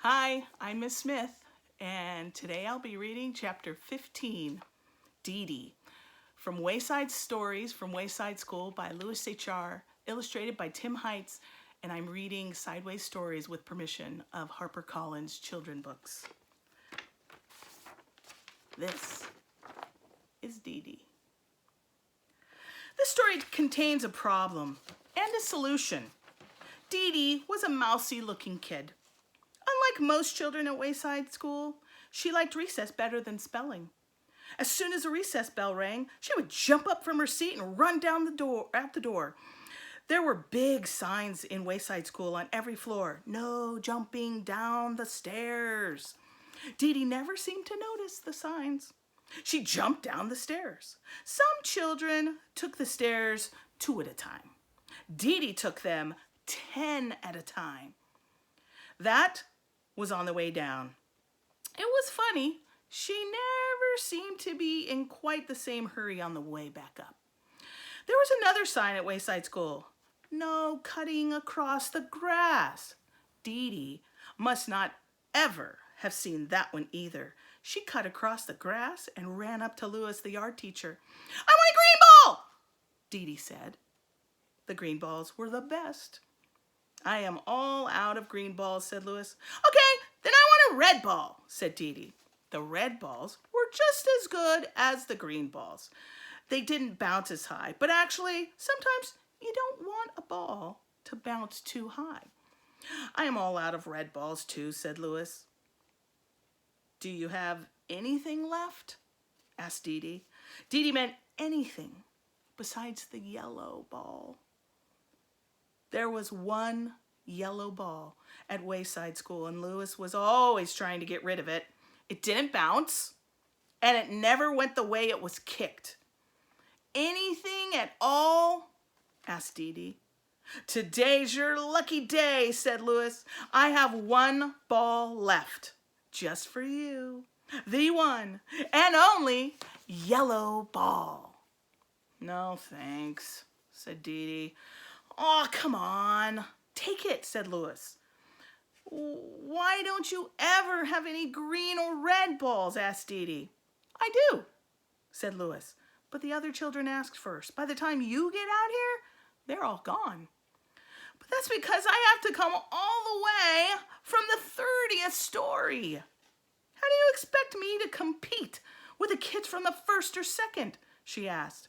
Hi, I'm Miss Smith, and today I'll be reading Chapter 15, Deedee, from Wayside Stories from Wayside School by Louis H.R., illustrated by Tim Heights, and I'm reading Sideways Stories with permission of HarperCollins Children Books. This is Deedee. This story contains a problem and a solution. Deedee was a mousy-looking kid. Unlike most children at Wayside School, she liked recess better than spelling. As soon as the recess bell rang, she would jump up from her seat and run out the door. There were big signs in Wayside School on every floor. No jumping down the stairs. Deedee never seemed to notice the signs. She jumped down the stairs. Some children took the stairs 2 at a time. Deedee took them 10 at a time. That was on the way down. It was funny. She never seemed to be in quite the same hurry on the way back up. There was another sign at Wayside School. No cutting across the grass. Deedee must not ever have seen that one either. She cut across the grass and ran up to Louis, the art teacher. "I want a green ball," Deedee said. The green balls were the best. "I am all out of green balls," said Louis. "Okay, then I want a red ball," said Deedee. The red balls were just as good as the green balls. They didn't bounce as high, but actually, sometimes you don't want a ball to bounce too high. "I am all out of red balls too," said Louis. "Do you have anything left?" asked Deedee. Deedee meant anything besides the yellow ball. There was one yellow ball at Wayside School, and Louis was always trying to get rid of it. It didn't bounce, and it never went the way it was kicked. "Anything at all?" asked Deedee. "Today's your lucky day," said Louis. "I have one ball left, just for you. The one and only yellow ball." "No, thanks," said Deedee. "Oh, come on. Take it," said Louis. "Why don't you ever have any green or red balls?" asked Deedee. "I do," said Louis. "But the other children asked first. By the time you get out here, they're all gone." "But that's because I have to come all the way from the 30th story. How do you expect me to compete with the kids from the 1st or 2nd? She asked.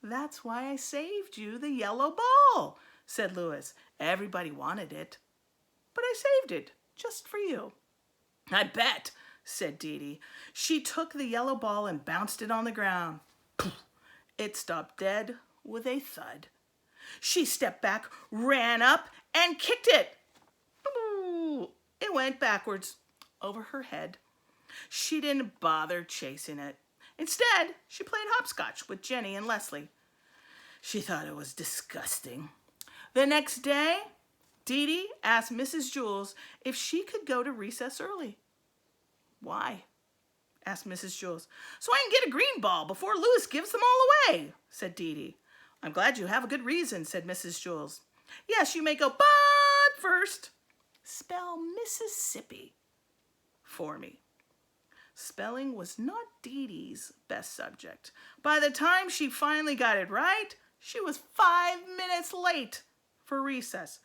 "That's why I saved you the yellow ball," said Louis. "Everybody wanted it, but I saved it just for you." "I bet," said Deedee. She took the yellow ball and bounced it on the ground. It stopped dead with a thud. She stepped back, ran up, and kicked it. It went backwards over her head. She didn't bother chasing it. Instead, she played hopscotch with Jenny and Leslie. She thought it was disgusting. The next day, Deedee asked Mrs. Jules if she could go to recess early. "Why?" asked Mrs. Jules. "So I can get a green ball before Louis gives them all away," said Deedee. "I'm glad you have a good reason," said Mrs. Jules. "Yes, you may go, but first, spell Mississippi for me." Spelling was not Deedee's best subject. By the time she finally got it right, she was 5 minutes late for recess.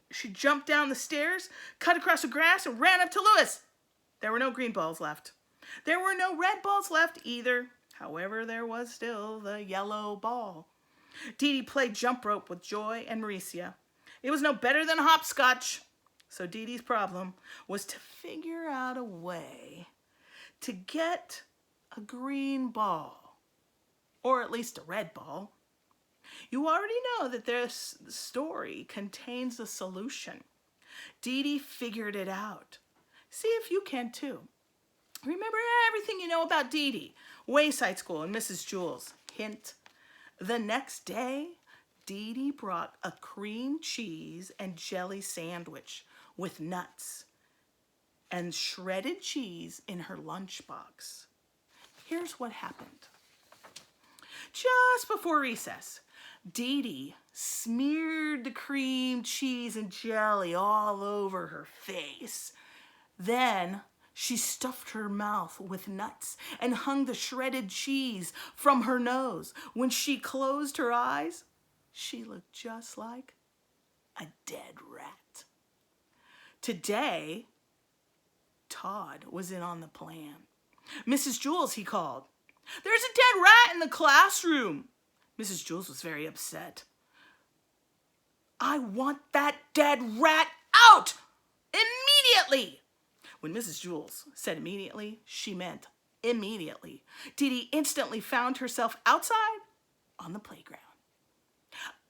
She jumped down the stairs, cut across the grass, and ran up to Louis. There were no green balls left. There were no red balls left either. However, there was still the yellow ball. Deedee played jump rope with Joy and Maricia. It was no better than hopscotch. So Deedee's problem was to figure out a way to get a green ball, or at least a red ball. You already know that this story contains a solution. Deedee figured it out. See if you can too. Remember everything you know about Deedee, Wayside School, and Mrs. Jules. Hint, the next day, Deedee brought a cream cheese and jelly sandwich with nuts and shredded cheese in her lunchbox. Here's what happened. Just before recess, Deedee smeared the cream cheese and jelly all over her face. Then she stuffed her mouth with nuts and hung the shredded cheese from her nose. When she closed her eyes, she looked just like a dead rat. Today, Todd was in on the plan. "Mrs. Jules," he called, "there's a dead rat in the classroom." Mrs. Jules was very upset. "I want that dead rat out immediately." When Mrs. Jules said immediately, she meant immediately. Deedee instantly found herself outside on the playground.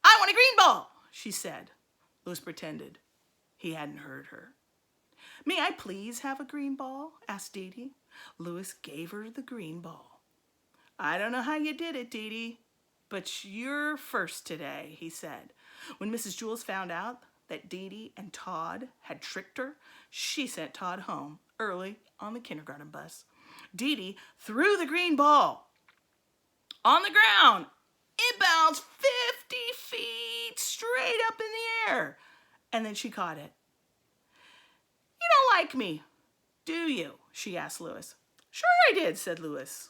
"I want a green ball," she said. Louis pretended he hadn't heard her. "May I please have a green ball?" asked Deedee. Louis gave her the green ball. "I don't know how you did it, Deedee, but you're first today," he said. When Mrs. Jules found out that Deedee and Todd had tricked her, she sent Todd home early on the kindergarten bus. Deedee threw the green ball on the ground. It bounced 50 feet straight up in the air, and then she caught it. "You don't like me, do you?" she asked Louis. "Sure I did," said Louis.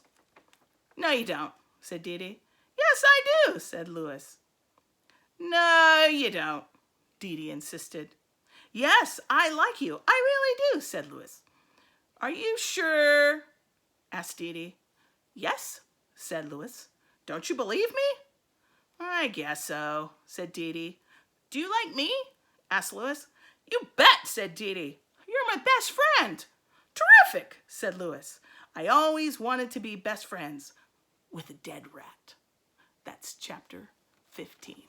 "No, you don't," said Deedee. "Yes, I do," said Louis. "No, you don't," Deedee insisted. "Yes, I like you. I really do," said Louis. "Are you sure?" asked Deedee. "Yes," said Louis. "Don't you believe me?" "I guess so," said Deedee. "Do you like me?" asked Louis. "You bet," said Deedee. "You're my best friend." "Terrific," said Louis. "I always wanted to be best friends with a dead rat." That's chapter 15.